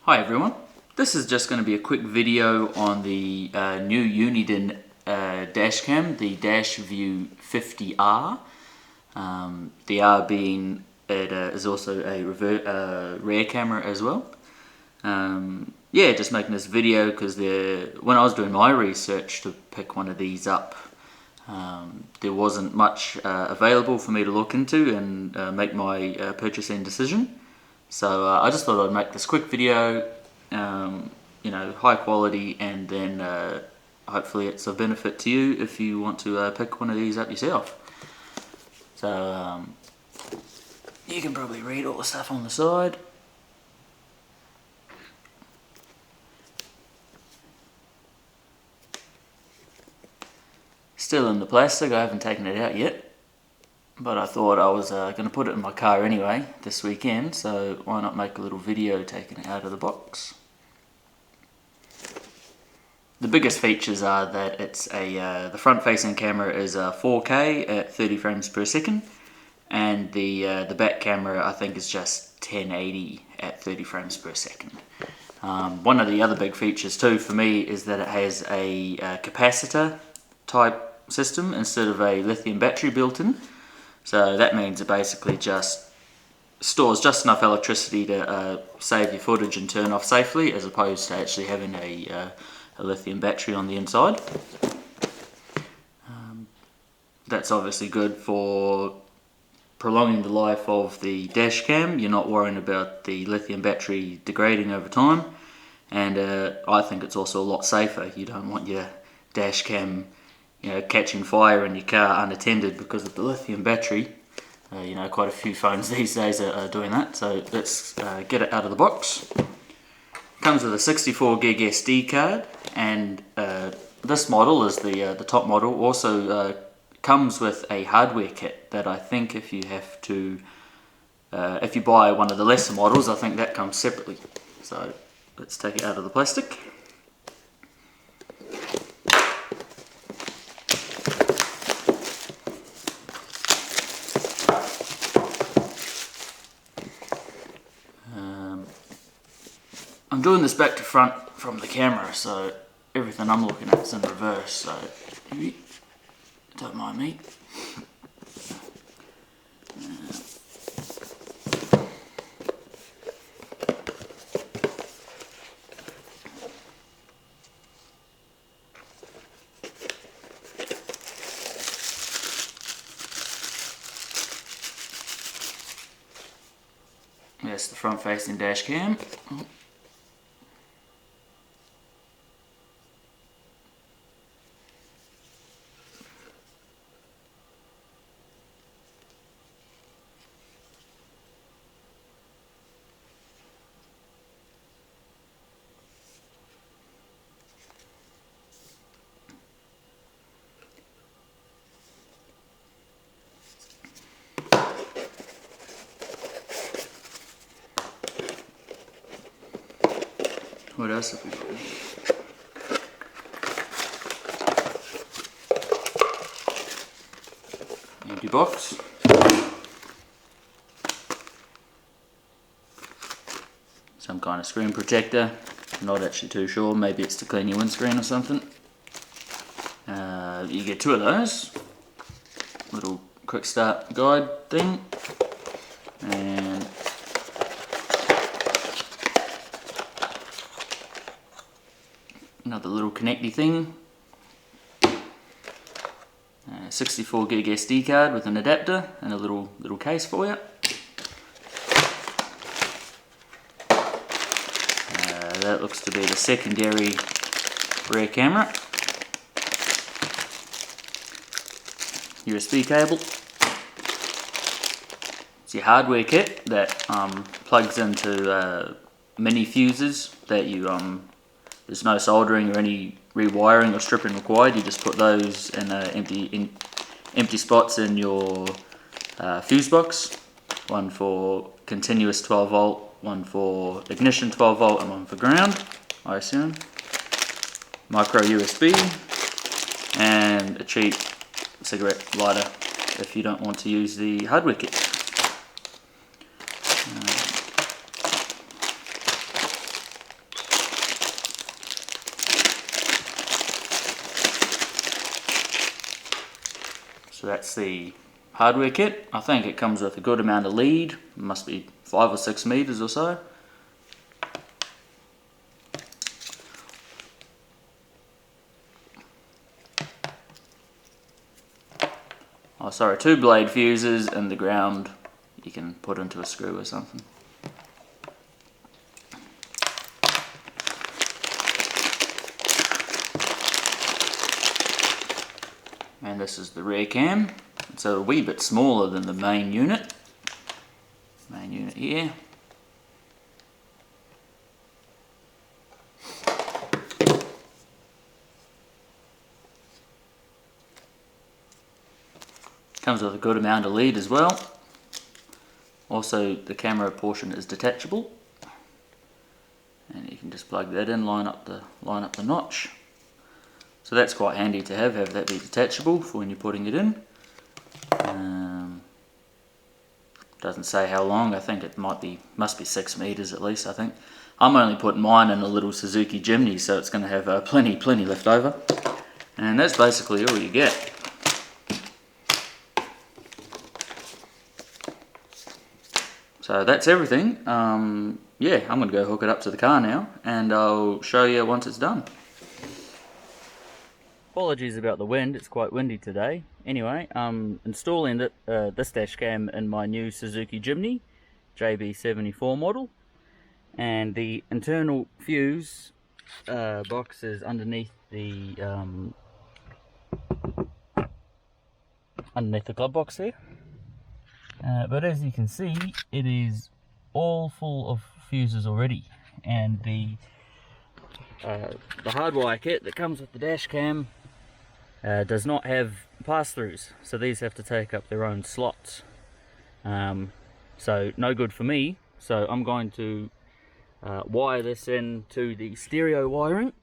Hi everyone, this is just going to be a quick video on the new Uniden Dashcam, the Dash View 50R. The R being it is also a rear camera as well. Yeah, just making this video because when I was doing my research to pick one of these up, there wasn't much available for me to look into and make my purchasing decision. So I just thought I'd make this quick video, you know, high quality, and then hopefully it's of benefit to you if you want to pick one of these up yourself. So you can probably read all the stuff on the side. Still in the plastic, I haven't taken it out yet. But I thought I was going to put it in my car anyway this weekend, so why not make a little video taking it out of the box. The biggest features are that it's the front-facing camera is 4K at 30 frames per second, and the back camera I think is just 1080 at 30 frames per second. One of the other big features too for me is that it has a capacitor type system instead of a lithium battery built in. So that means it basically just stores just enough electricity to save your footage and turn off safely, as opposed to actually having a lithium battery on the inside. That's obviously good for prolonging the life of the dash cam. You're not worrying about the lithium battery degrading over time, and I think it's also a lot safer. You don't want your dash cam catching fire in your car unattended because of the lithium battery. Quite a few phones these days are doing that. So let's get it out of the box. Comes with a 64 gig SD card, and this model is the top model. Also comes with a hardware kit that I think if you buy one of the lesser models, I think that comes separately. So let's take it out of the plastic. I'm doing this back to front from the camera, so everything I'm looking at is in reverse, so don't mind me. That's the front-facing dash cam. What else have we got here? Empty box. Some kind of screen protector. I'm not actually too sure. Maybe it's to clean your windscreen or something. You get two of those. Little quick start guide thing. And another little connecty thing. 64 gig SD card with an adapter and a little case for you. That looks to be the secondary rear camera. USB cable. It's your hardware kit that plugs into mini fuses that you there's no soldering or any rewiring or stripping required. You just put those in empty spots in your fuse box. One for continuous 12 volt, one for ignition 12 volt, and one for ground, I assume. Micro USB, and a cheap cigarette lighter if you don't want to use the hardware kit. So that's the hardware kit. I think it comes with a good amount of lead. It must be 5 or 6 meters or so. Oh sorry, 2 blade fuses in the ground you can put into a screw or something. And this is the rear cam. It's a wee bit smaller than the main unit. Main unit here. Comes with a good amount of lead as well. Also the camera portion is detachable. And you can just plug that in, line up the notch. So that's quite handy to have that be detachable for when you're putting it in. Doesn't say how long. I think it must be 6 meters at least. I think I'm only putting mine in a little Suzuki Jimny, so it's going to have plenty left over. And that's basically all you get. So that's everything. Yeah, I'm going to go hook it up to the car now, and I'll show you once it's done. Apologies about the wind, it's quite windy today. Anyway, I'm installing this dash cam in my new Suzuki Jimny JB74 model, and the internal fuse box is underneath the glove box there. But as you can see, it is all full of fuses already, and the hardwire kit that comes with the dash cam does not have pass-throughs, so these have to take up their own slots. So no good for me, so I'm going to wire this into the stereo wiring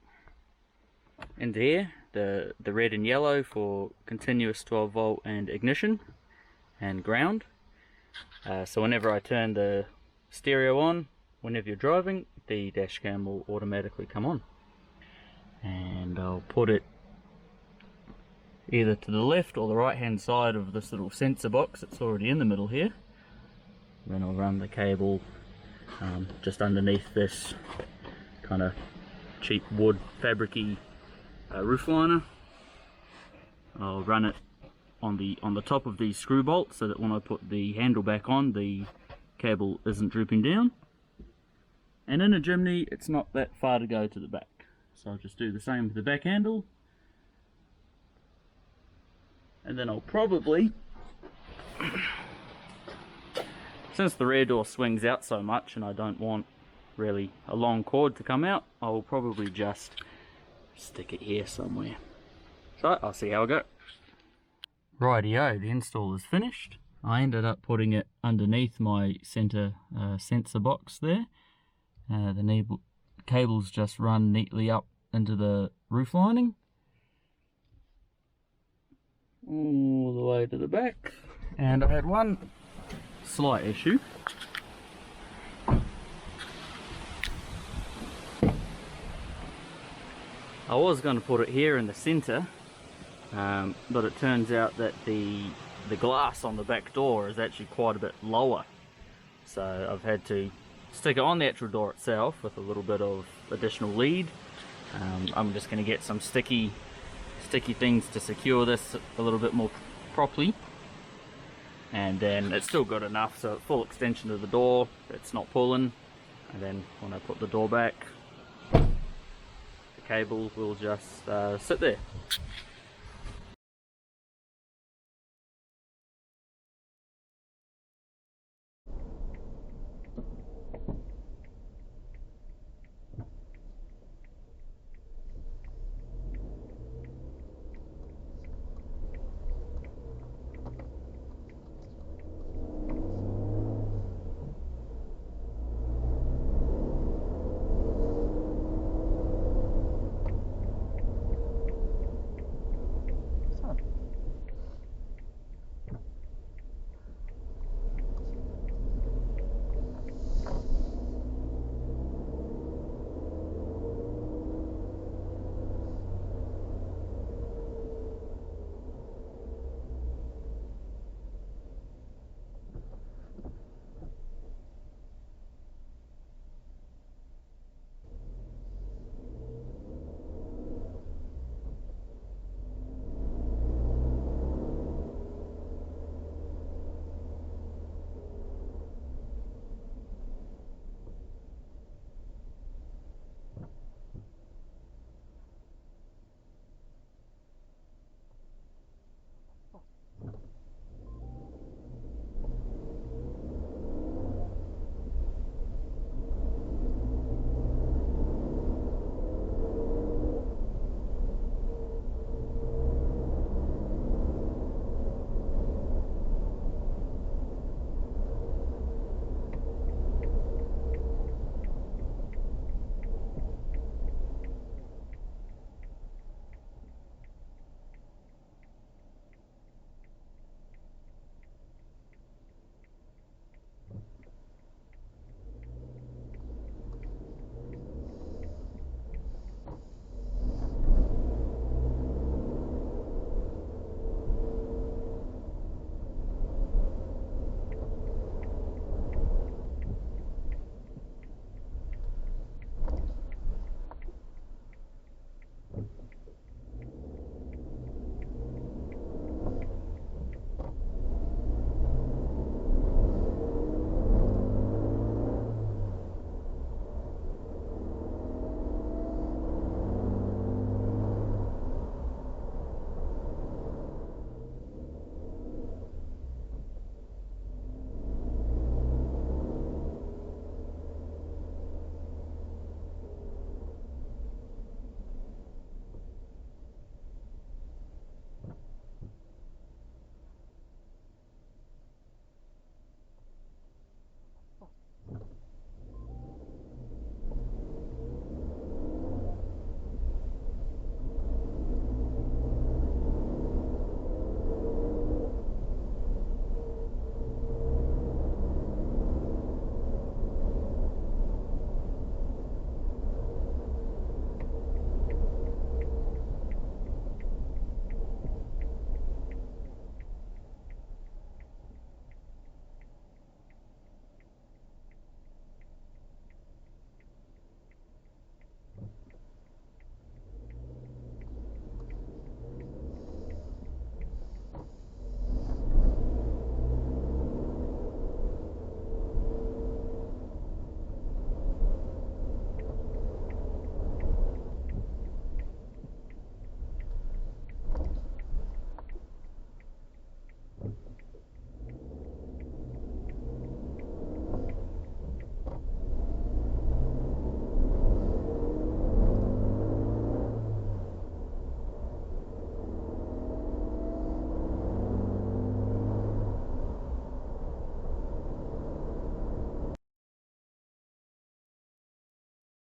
into here, the red and yellow for continuous 12 volt and ignition and ground. So whenever I turn the stereo on, whenever you're driving, the dash cam will automatically come on. And I'll put it either to the left or the right hand side of this little sensor box that's already in the middle here. Then I'll run the cable just underneath this kind of cheap wood fabric-y roof liner. I'll run it on the top of these screw bolts so that when I put the handle back on, the cable isn't drooping down. And in a Jimny, it's not that far to go to the back, so I'll just do the same with the back handle. And then I'll probably, since the rear door swings out so much and I don't want really a long cord to come out, I'll probably just stick it here somewhere. So I'll see how I go. Rightio, the install is finished. I ended up putting it underneath my center sensor box there. The cables just run neatly up into the roof lining, all the way to the back. And I had one slight issue. I was going to put it here in the center, but it turns out that the glass on the back door is actually quite a bit lower, so I've had to stick it on the actual door itself with a little bit of additional lead. I'm just going to get some sticky things to secure this a little bit more properly, and then it's still good enough so full extension of the door, it's not pulling. And then when I put the door back, the cable will just sit there.